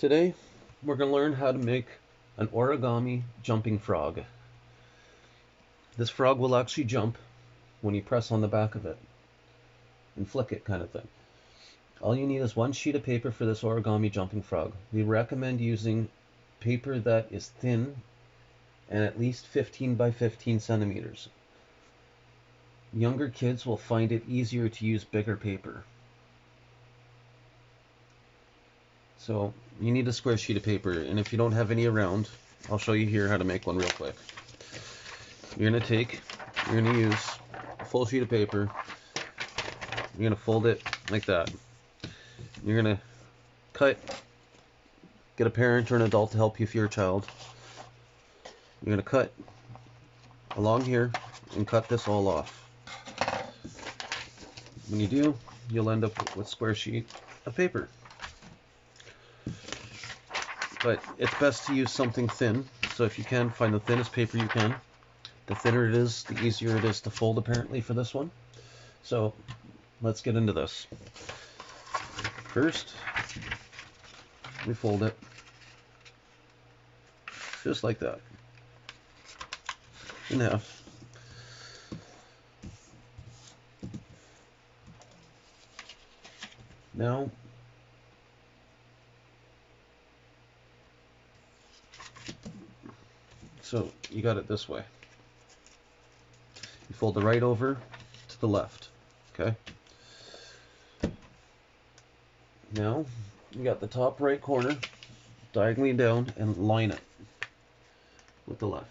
Today, we're going to learn how to make an origami jumping frog. This frog will actually jump when you press on the back of it and flick it, kind of thing. All you need is one sheet of paper for this origami jumping frog. We recommend using paper that is thin and at least 15 by 15 centimeters. Younger kids will find it easier to use bigger paper. So you need a square sheet of paper, and if you don't have any around, I'll show you here how to make one real quick. You're going to use a full sheet of paper. You're going to fold it like that. You're going to get a parent or an adult to help you if you're a child. You're going to cut along here and cut this all off. When you do, you'll end up with a square sheet of paper. But it's best to use something thin, so if you can, find the thinnest paper you can. The thinner it is, the easier it is to fold, apparently, for this one. So, let's get into this. First, we fold it just like that, in half. Now, so you got it this way. You fold it right over to the left, okay? Now, you got the top right corner, diagonally down, and line it with the left.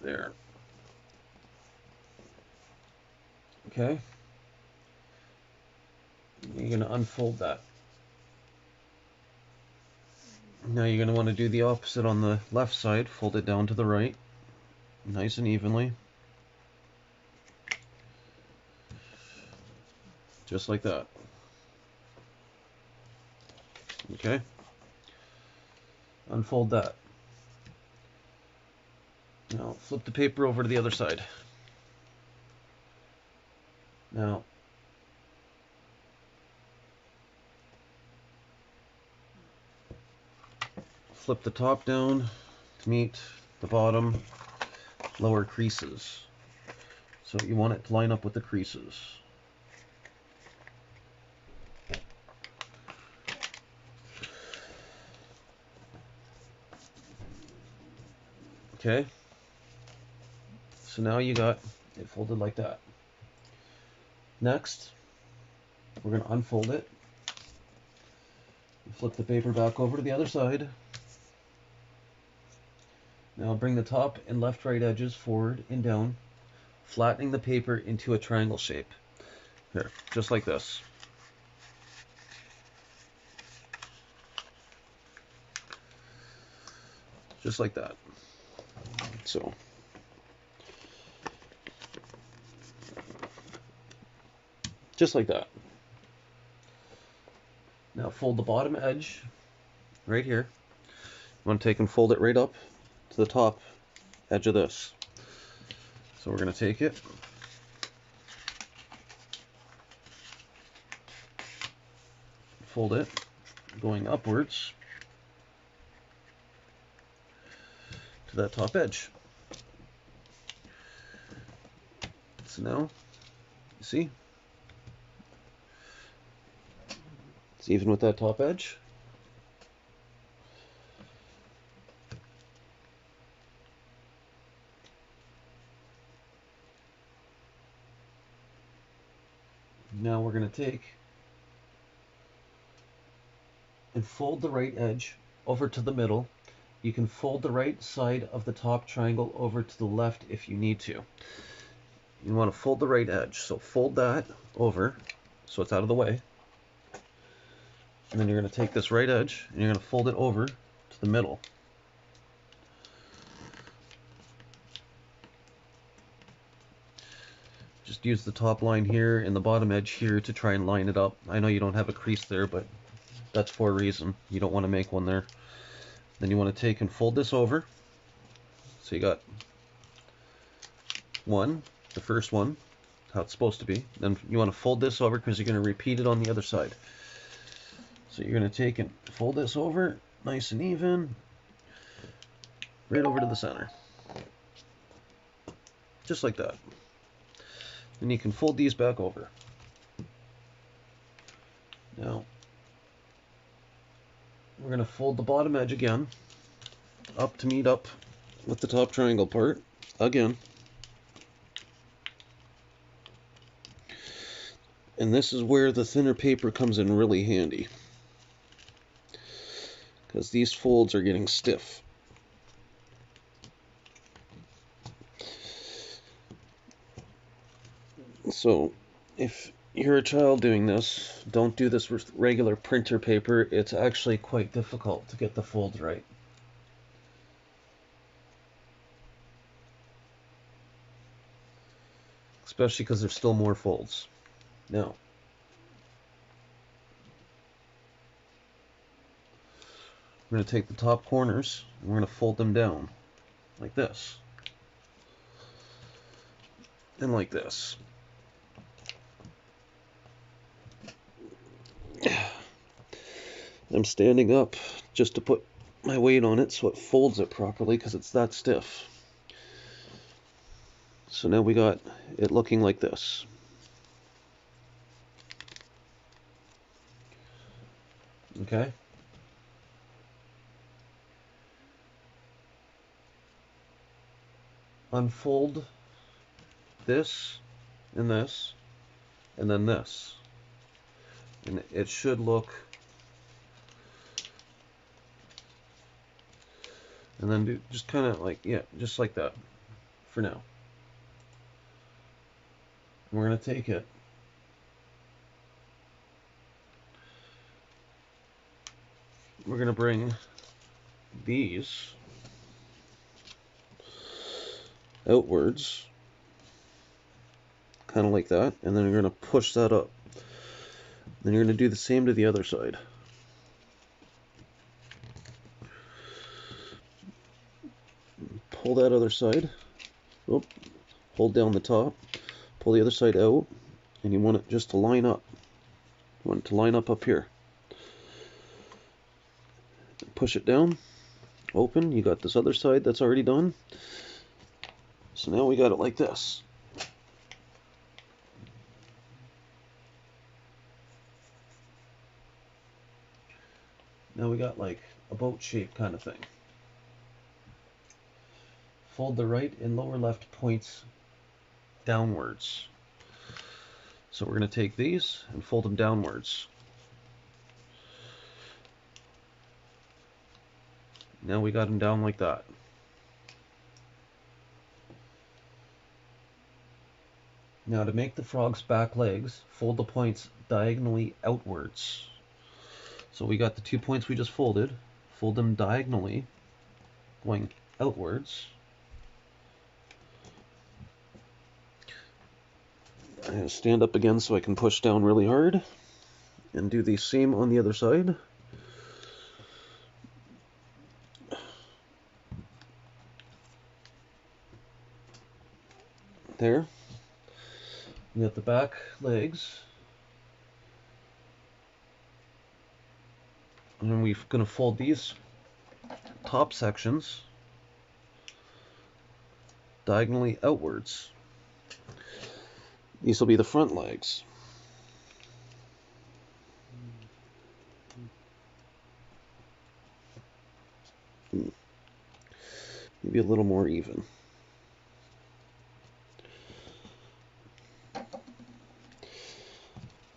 There. Okay. You're going to unfold that. Now you're going to want to do the opposite on the left side. Fold it down to the right, nice and evenly. Just like that. Okay. Unfold that. Now flip the paper over to the other side. Now flip the top down to meet the bottom lower creases. So you want it to line up with the creases. Okay. So now you got it folded like that. Next, we're going to unfold it. Flip the paper back over to the other side. Now bring the top and left right edges forward and down, flattening the paper into a triangle shape. Here, just like this. Just like that. So, just like that. Now fold the bottom edge right here. You want to take and fold it right up to the top edge of this. So we're going to take it, fold it, going upwards to that top edge. So now, you see, it's even with that top edge. Now we're going to take and fold the right edge over to the middle. You can fold the right side of the top triangle over to the left if you need to. You want to fold the right edge, so fold that over so it's out of the way. And then you're going to take this right edge and you're going to fold it over to the middle. Just use the top line here and the bottom edge here to try and line it up. I know you don't have a crease there, but that's for a reason. You don't want to make one there. Then you want to take and fold this over. So you got one, the first one, how it's supposed to be. Then you want to fold this over because you're going to repeat it on the other side. So you're going to take and fold this over, nice and even, right over to the center. Just like that. Then you can fold these back over. Now, we're going to fold the bottom edge again, up to meet up with the top triangle part, again. And this is where the thinner paper comes in really handy, because these folds are getting stiff. So if you're a child doing this, don't do this with regular printer paper. It's actually quite difficult to get the folds right. Especially because there's still more folds. Now, we're going to take the top corners and we're going to fold them down like this and like this. I'm standing up just to put my weight on it so it folds it properly because it's that stiff. So now we got it looking like this. Okay? Unfold this, and then this. And it should look, and then do just kind of like, yeah, just like that for now. We're going to take it, we're going to bring these outwards, kind of like that, and then you're going to push that up. Then you're going to do the same to the other side. Pull that other side, hold down the top, pull the other side out, and you want it just to line up. You want it to line up here. Push it down, open, you got this other side that's already done. So now we got it like this. Now we got like a boat shape kind of thing. Fold the right and lower left points downwards. So we're going to take these and fold them downwards. Now we got them down like that. Now to make the frog's back legs, fold the points diagonally outwards. So we got the 2 points we just folded, fold them diagonally, going outwards. I'm going to stand up again so I can push down really hard, and do the same on the other side. There. We got the back legs. And then we're going to fold these top sections diagonally outwards. These will be the front legs. Maybe a little more even.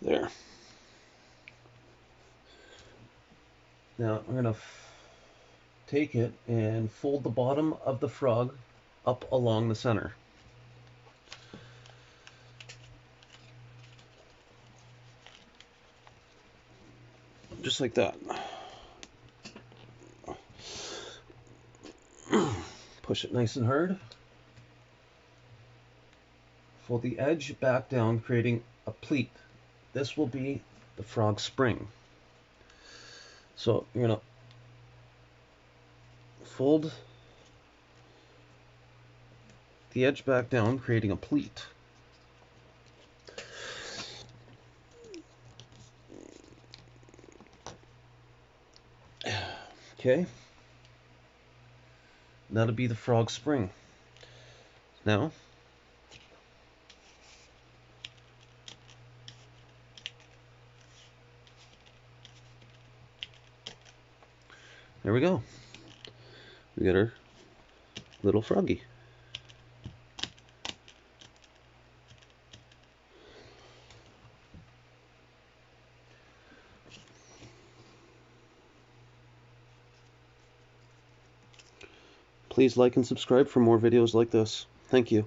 There. Now we're going to take it and fold the bottom of the frog up along the center. Just like that. Push it nice and hard. Fold the edge back down, creating a pleat. This will be the frog spring. So you're going to fold the edge back down, creating a pleat. Okay. That'll be the frog spring. Now, there we go. We got our little froggy. Please like and subscribe for more videos like this. Thank you.